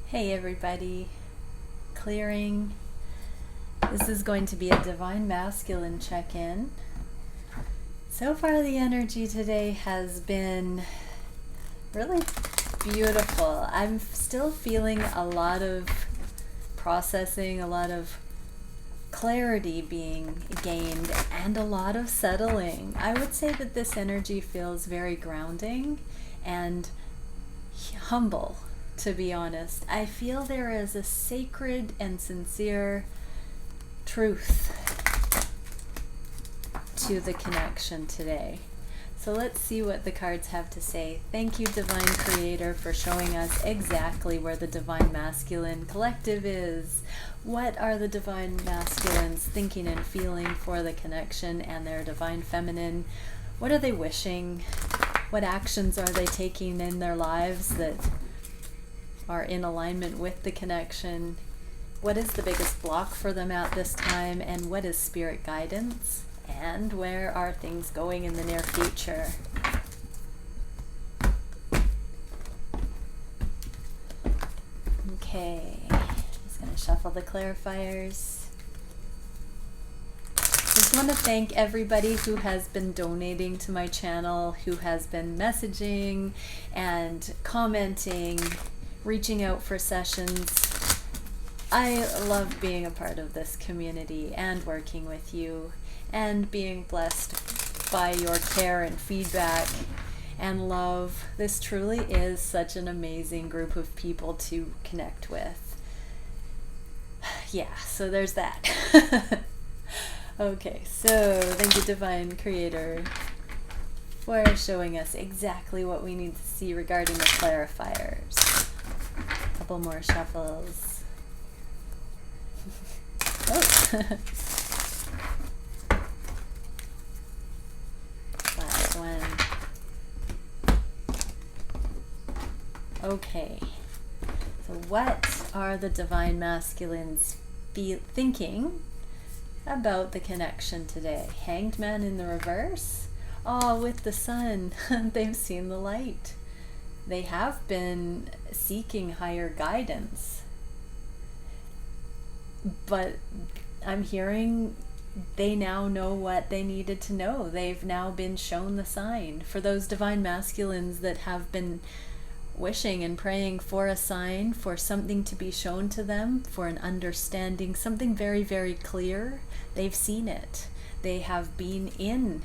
Hey everybody, clearing. This is going to be a Divine Masculine check-in. So far the energy today has been really beautiful. I'm still feeling a lot of processing, a lot of clarity being gained, and a lot of settling. I would say that this energy feels very grounding and humble. To be honest, I feel there is a sacred and sincere truth to the connection today. So let's see what the cards have to say. Thank you, Divine Creator, for showing us exactly where the Divine Masculine collective is. What are the Divine Masculines thinking and feeling for the connection and their Divine Feminine? What are they wishing? What actions are they taking in their lives that are in alignment with the connection? What is the biggest block for them at this time, and what is spirit guidance, and where are things going in the near future? Okay, just going to shuffle the clarifiers. Just want to thank everybody who has been donating to my channel, who has been messaging and commenting, reaching out for sessions. I love being a part of this community and working with you and being blessed by your care and feedback and love. This truly is such an amazing group of people to connect with. Yeah, so there's that. Okay, so thank you, Divine Creator, for showing us exactly what we need to see regarding the clarifiers. Couple more shuffles. Oh. Last one. Okay. So what are the Divine Masculines thinking about the connection today? Hanged Man in the reverse? Oh, with the sun. They've seen the light. They have been seeking higher guidance, but I'm hearing they now know what they needed to know. They've now been shown the sign. For those Divine Masculines that have been wishing and praying for a sign, for something to be shown to them, for an understanding, something very, very clear, they've seen it. They have been in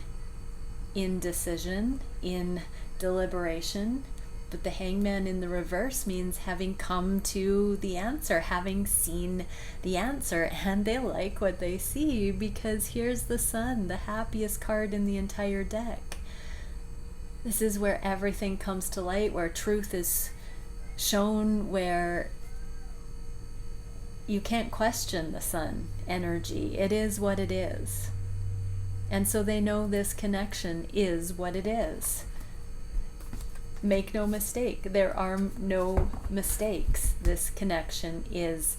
indecision, in deliberation. But the hangman in the reverse means having come to the answer, having seen the answer, and they like what they see because here's the sun, the happiest card in the entire deck. This is where everything comes to light, where truth is shown, where you can't question the sun energy. It is what it is. And so they know this connection is what it is. Make no mistake, there are no mistakes. This connection is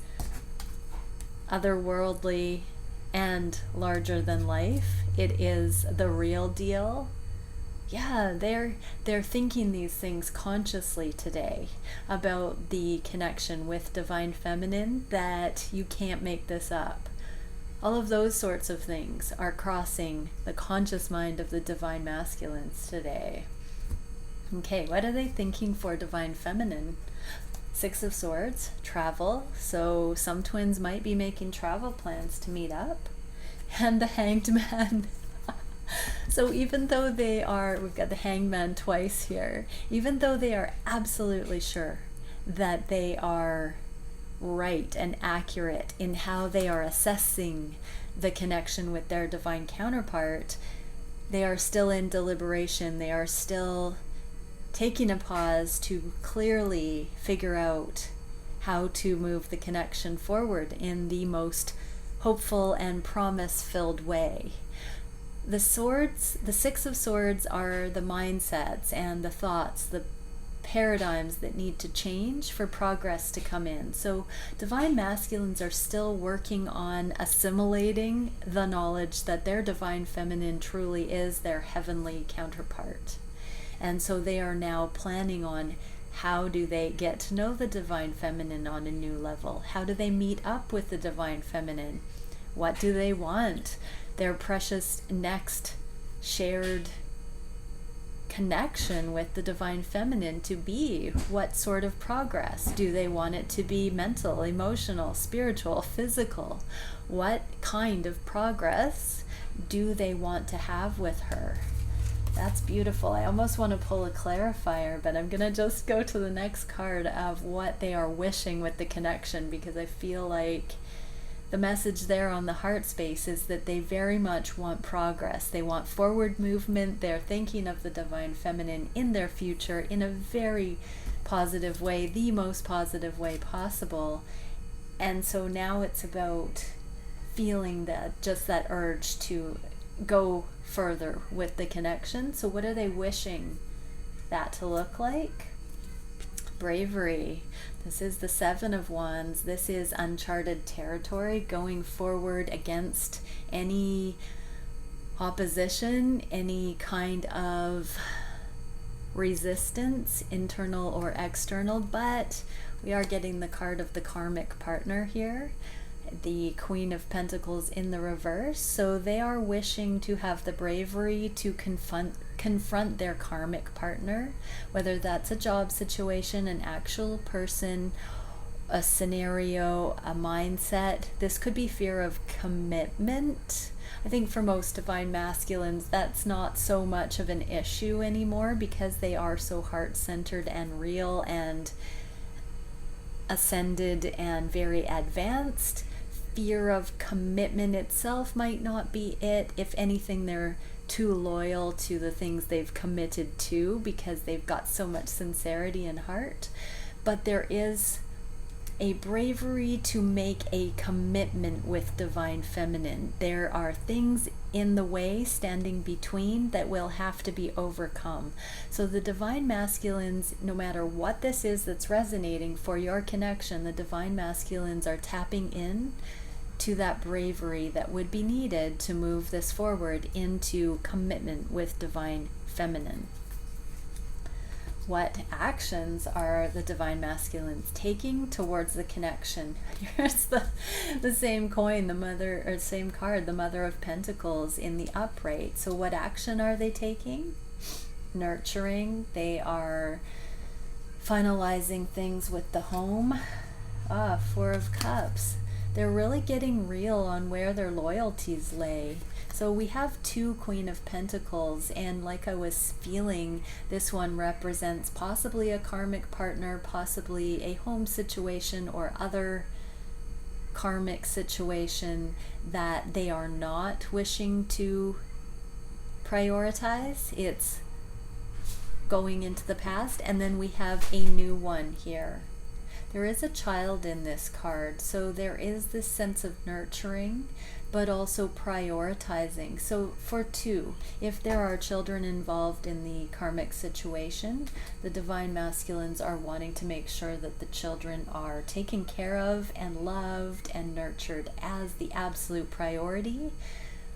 otherworldly and larger than life. It is the real deal. Yeah, they're thinking these things consciously today about the connection with Divine Feminine, that you can't make this up. All of those sorts of things are crossing the conscious mind of the Divine Masculines today. Okay, what are they thinking for Divine Feminine? Six of Swords, travel. So some twins might be making travel plans to meet up. And the Hanged Man. So even though we've got the Hanged Man twice here, even though they are absolutely sure that they are right and accurate in how they are assessing the connection with their divine counterpart, they are still in deliberation. They are still taking a pause to clearly figure out how to move the connection forward in the most hopeful and promise-filled way. The swords, the Six of Swords, are the mindsets and the thoughts, the paradigms that need to change for progress to come in. So Divine Masculines are still working on assimilating the knowledge that their Divine Feminine truly is their heavenly counterpart. And so they are now planning on How do they get to know the divine feminine on a new level? How do they meet up with the divine feminine? What do they want their precious next shared connection with the divine feminine to be? What sort of progress? Do they want it to be mental, emotional, spiritual, physical? What kind of progress do they want to have with her? That's beautiful. I almost want to pull a clarifier, but I'm going to just go to the next card of what they are wishing with the connection, because I feel like the message there on the heart space is that they very much want progress. They want forward movement. They're thinking of the divine feminine in their future in a very positive way, the most positive way possible. And so now it's about feeling that, just that urge to go further with the connection. So what are they wishing that to look like? Bravery. This is the Seven of Wands. This is uncharted territory, going forward against any opposition, any kind of resistance, internal or external. But we are getting the card of the karmic partner here, the Queen of Pentacles in the reverse. So they are wishing to have the bravery to confront their karmic partner, whether that's a job situation, an actual person, a scenario, a mindset. This could be fear of commitment. I think for most divine masculines, that's not so much of an issue anymore, because they are so heart-centered and real and ascended and very advanced. Fear of commitment itself might not be it. If anything, they're too loyal to the things they've committed to because they've got so much sincerity and heart. But there is a bravery to make a commitment with divine feminine. There are things in the way, standing between, that will have to be overcome. So the divine masculines, no matter what this is that's resonating for your connection, the divine masculines are tapping in to that bravery that would be needed to move this forward into commitment with divine feminine. What actions are the divine masculines taking towards the connection? Here's the same coin, the mother, or same card, the Mother of Pentacles in the upright. So what action are they taking? Nurturing. They are finalizing things with the home. Four of Cups. They're really getting real on where their loyalties lay. So we have two Queen of Pentacles, and like I was feeling, this one represents possibly a karmic partner, possibly a home situation or other karmic situation that they are not wishing to prioritize. It's going into the past. And then we have a new one here. There is a child in this card, so there is this sense of nurturing, but also prioritizing. So for two, if there are children involved in the karmic situation, the divine masculines are wanting to make sure that the children are taken care of and loved and nurtured as the absolute priority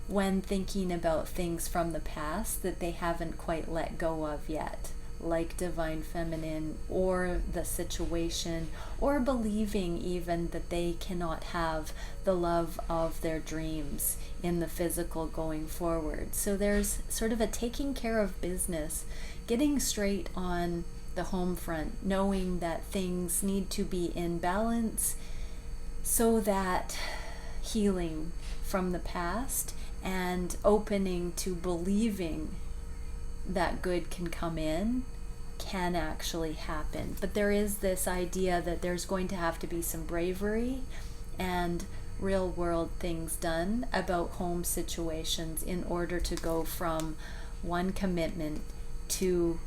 when thinking about things from the past that they haven't quite let go of yet, like divine feminine or the situation, or believing even that they cannot have the love of their dreams in the physical going forward. So there's sort of a taking care of business, getting straight on the home front, knowing that things need to be in balance so that healing from the past and opening to believing that good can come in can actually happen. But there is this idea that there's going to have to be some bravery and real world things done about home situations in order to go from one commitment to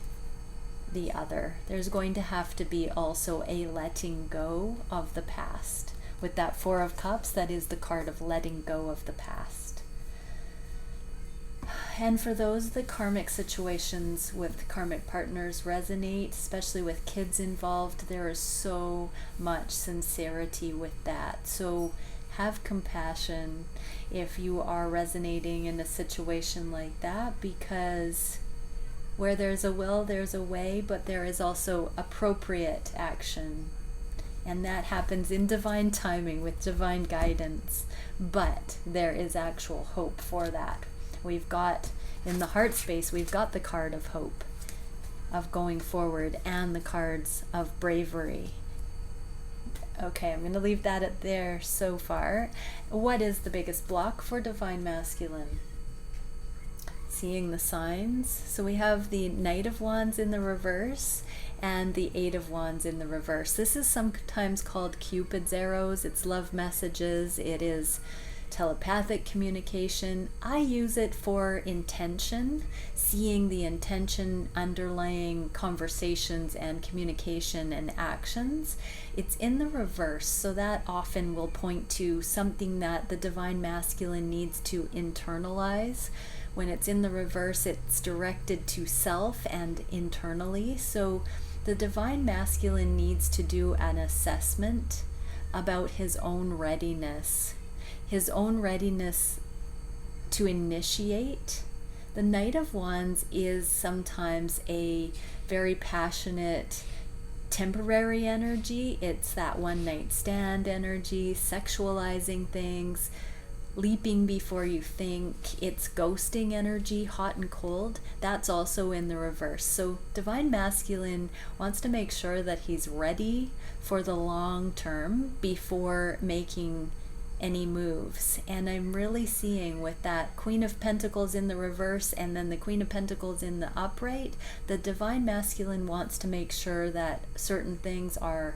the other. There's going to have to be also a letting go of the past. With that Four of Cups, that is the card of letting go of the past. And for those, the karmic situations with karmic partners resonate, especially with kids involved. There is so much sincerity with that. So have compassion if you are resonating in a situation like that, because Where there's a will, there's a way, but there is also appropriate action. And that happens in divine timing with divine guidance. But there is actual hope for that. We've got, in the heart space, we've got the card of hope, of going forward, and the cards of bravery. Okay, I'm going to leave that at there so far. What is the biggest block for divine masculine? Seeing the signs. So we have the Knight of Wands in the reverse and the Eight of Wands in the reverse. This is sometimes called Cupid's arrows. It's love messages. It is telepathic communication. I use it for intention, seeing the intention underlying conversations and communication and actions. It's in the reverse, so that often will point to something that the divine masculine needs to internalize. When it's in the reverse, it's directed to self and internally. So the divine masculine needs to do an assessment about his own readiness to initiate. The Knight of Wands is sometimes a very passionate, temporary energy. It's that one night stand energy, sexualizing things, leaping before you think. It's ghosting energy, hot and cold. That's also in the reverse. So divine masculine wants to make sure that he's ready for the long term before making any moves. And I'm really seeing with that Queen of Pentacles in the reverse and then the Queen of Pentacles in the upright, the divine masculine wants to make sure that certain things are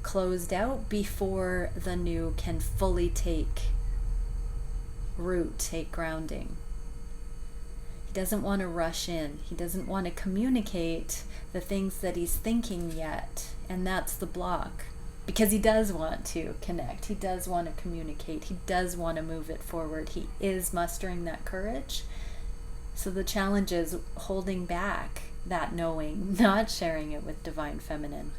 closed out before the new can fully take root, take grounding. He doesn't want to rush in. He doesn't want to communicate the things that he's thinking yet. And that's the block. Because he does want to connect. He does want to communicate. He does want to move it forward. He is mustering that courage. So the challenge is holding back that knowing, not sharing it with divine feminine.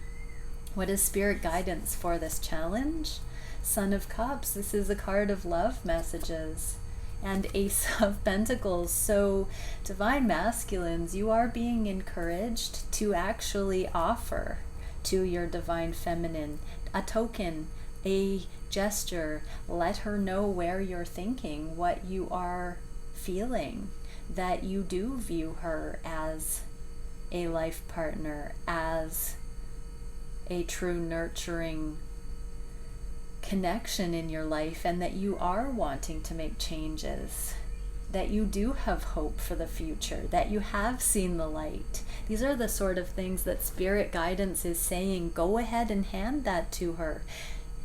What is spirit guidance for this challenge? Son of Cups. This is a card of love messages. And Ace of Pentacles. So divine masculines, you are being encouraged to actually offer to your divine feminine a token, a gesture. Let her know where you're thinking, what you are feeling, that you do view her as a life partner, as a true nurturing connection in your life, and that you are wanting to make changes, that you do have hope for the future, that you have seen the light. These are the sort of things that spirit guidance is saying, go ahead and hand that to her.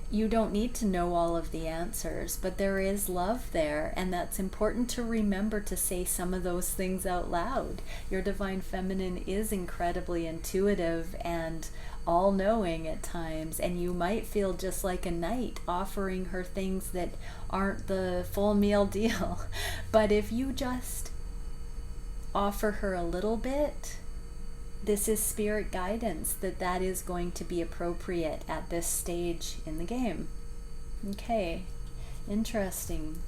You don't need to know all of the answers, but there is love there, and that's important to remember to say some of those things out loud. Your divine feminine is incredibly intuitive and all-knowing at times, and you might feel just like a knight offering her things that aren't the full meal deal. But if you just offer her a little bit, this is spirit guidance that is going to be appropriate at this stage in the game. Okay, interesting.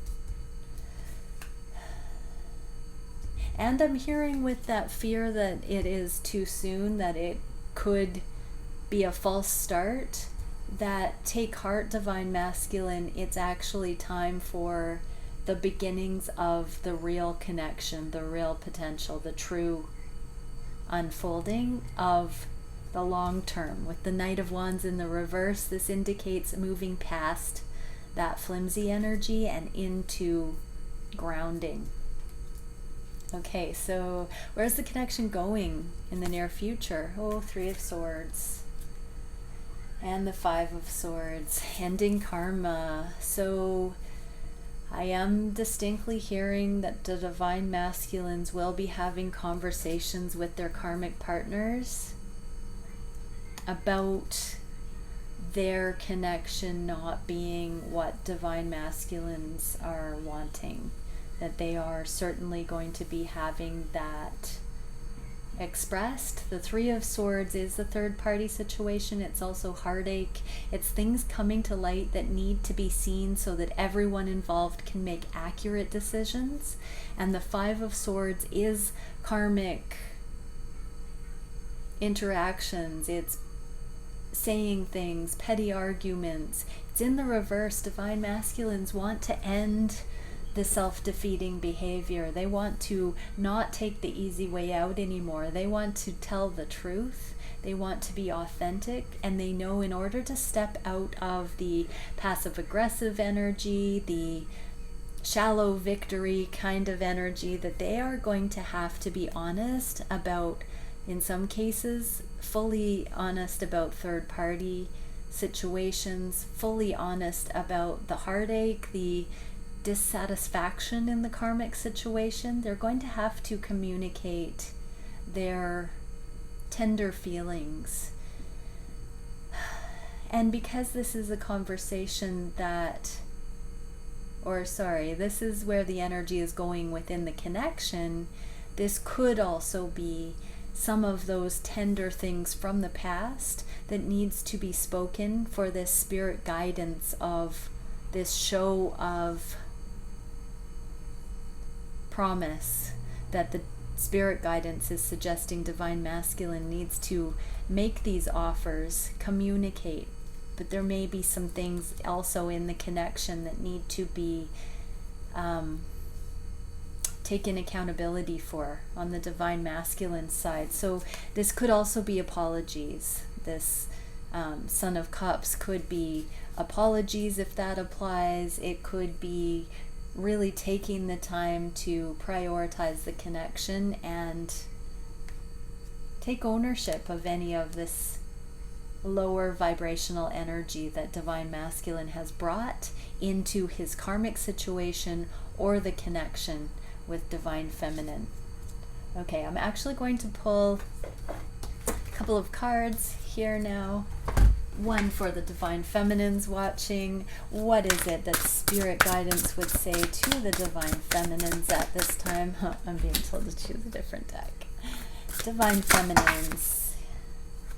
And I'm hearing with that fear that it is too soon, that it could be a false start, that take heart, divine masculine. It's actually time for the beginnings of the real connection, the real potential, the true unfolding of the long term. With the Knight of Wands in the reverse, this indicates moving past that flimsy energy and into grounding. Okay, so where's the connection going in the near future? Oh, Three of Swords. And the Five of Swords, ending karma. So I am distinctly hearing that the divine masculines will be having conversations with their karmic partners about their connection not being what divine masculines are wanting. That they are certainly going to be having that expressed. The Three of Swords is the third party situation. It's also heartache. It's things coming to light that need to be seen so that everyone involved can make accurate decisions. And the Five of Swords is karmic interactions, it's saying things, petty arguments. It's in the reverse. Divine masculines want to end the self-defeating behavior. They want to not take the easy way out anymore. They want to tell the truth. They want to be authentic, and they know in order to step out of the passive-aggressive energy, the shallow victory kind of energy, that they are going to have to be honest about, in some cases, fully honest about third-party situations, fully honest about the heartache, the dissatisfaction in the karmic situation. They're going to have to communicate their tender feelings. And because this is a conversation that, this is where the energy is going within the connection, this could also be some of those tender things from the past that needs to be spoken for this spirit guidance of this show of promise that the spirit guidance is suggesting divine masculine needs to make these offers, communicate. But there may be some things also in the connection that need to be taken accountability for on the divine masculine side. So this could also be apologies. This Son of Cups could be apologies if that applies. It could be really taking the time to prioritize the connection and take ownership of any of this lower vibrational energy that divine masculine has brought into his karmic situation or the connection with divine feminine. Okay, I'm actually going to pull a couple of cards here now. One for the divine feminines watching. What is it that spirit guidance would say to the divine feminines at this time? I'm being told to choose a different deck. Divine feminines.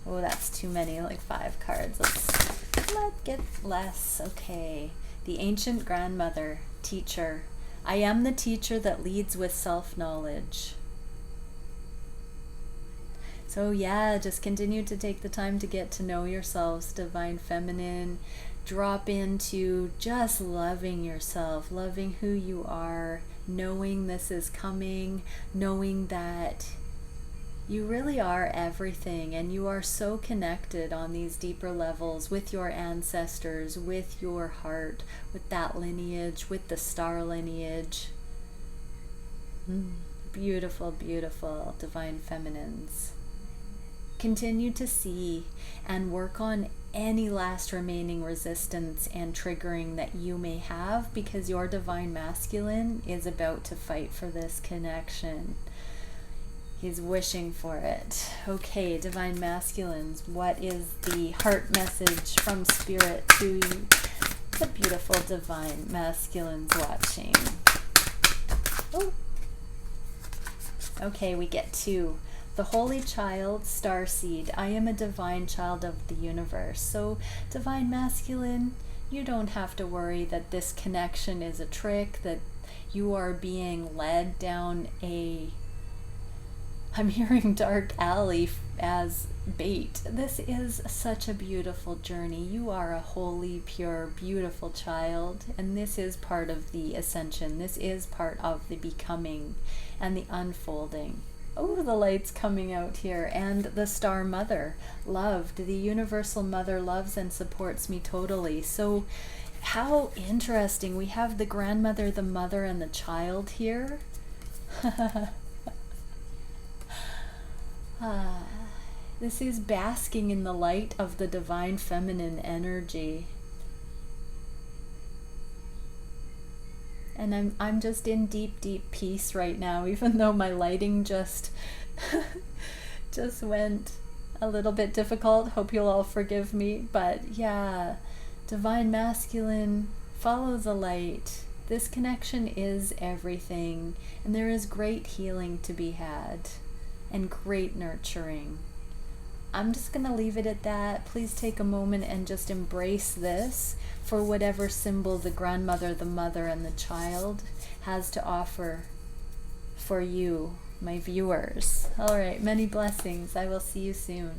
Oh, that's too many, like 5 cards. Let's get less. Okay. The ancient grandmother, teacher. I am the teacher that leads with self-knowledge. So yeah, just continue to take the time to get to know yourselves, divine feminine. Drop into just loving yourself, loving who you are, knowing this is coming, knowing that you really are everything, and you are so connected on these deeper levels with your ancestors, with your heart, with that lineage, with the star lineage. Beautiful, beautiful divine feminines. Continue to see and work on any last remaining resistance and triggering that you may have, because your divine masculine is about to fight for this connection. He's wishing for it. Okay, divine masculines, what is the heart message from spirit to the beautiful divine masculines watching? Oh. Okay, we get to the Holy Child, Starseed. I am a divine child of the universe. So, divine masculine, you don't have to worry that this connection is a trick, that you are being led down I'm hearing dark alley as bait. This is such a beautiful journey. You are a holy, pure, beautiful child, and this is part of the ascension. This is part of the becoming and the unfolding. Oh, the light's coming out here. And the star mother, loved. The universal mother loves and supports me totally. So how interesting. We have the grandmother, the mother, and the child here. This is basking in the light of the divine feminine energy. And I'm just in deep, deep peace right now, even though my lighting just went a little bit difficult. Hope you'll all forgive me. But yeah, divine masculine, follow the light. This connection is everything, and there is great healing to be had and great nurturing. I'm just going to leave it at that. Please take a moment and just embrace this for whatever symbol the grandmother, the mother, and the child has to offer for you my viewers. All right, many blessings. I will see you soon.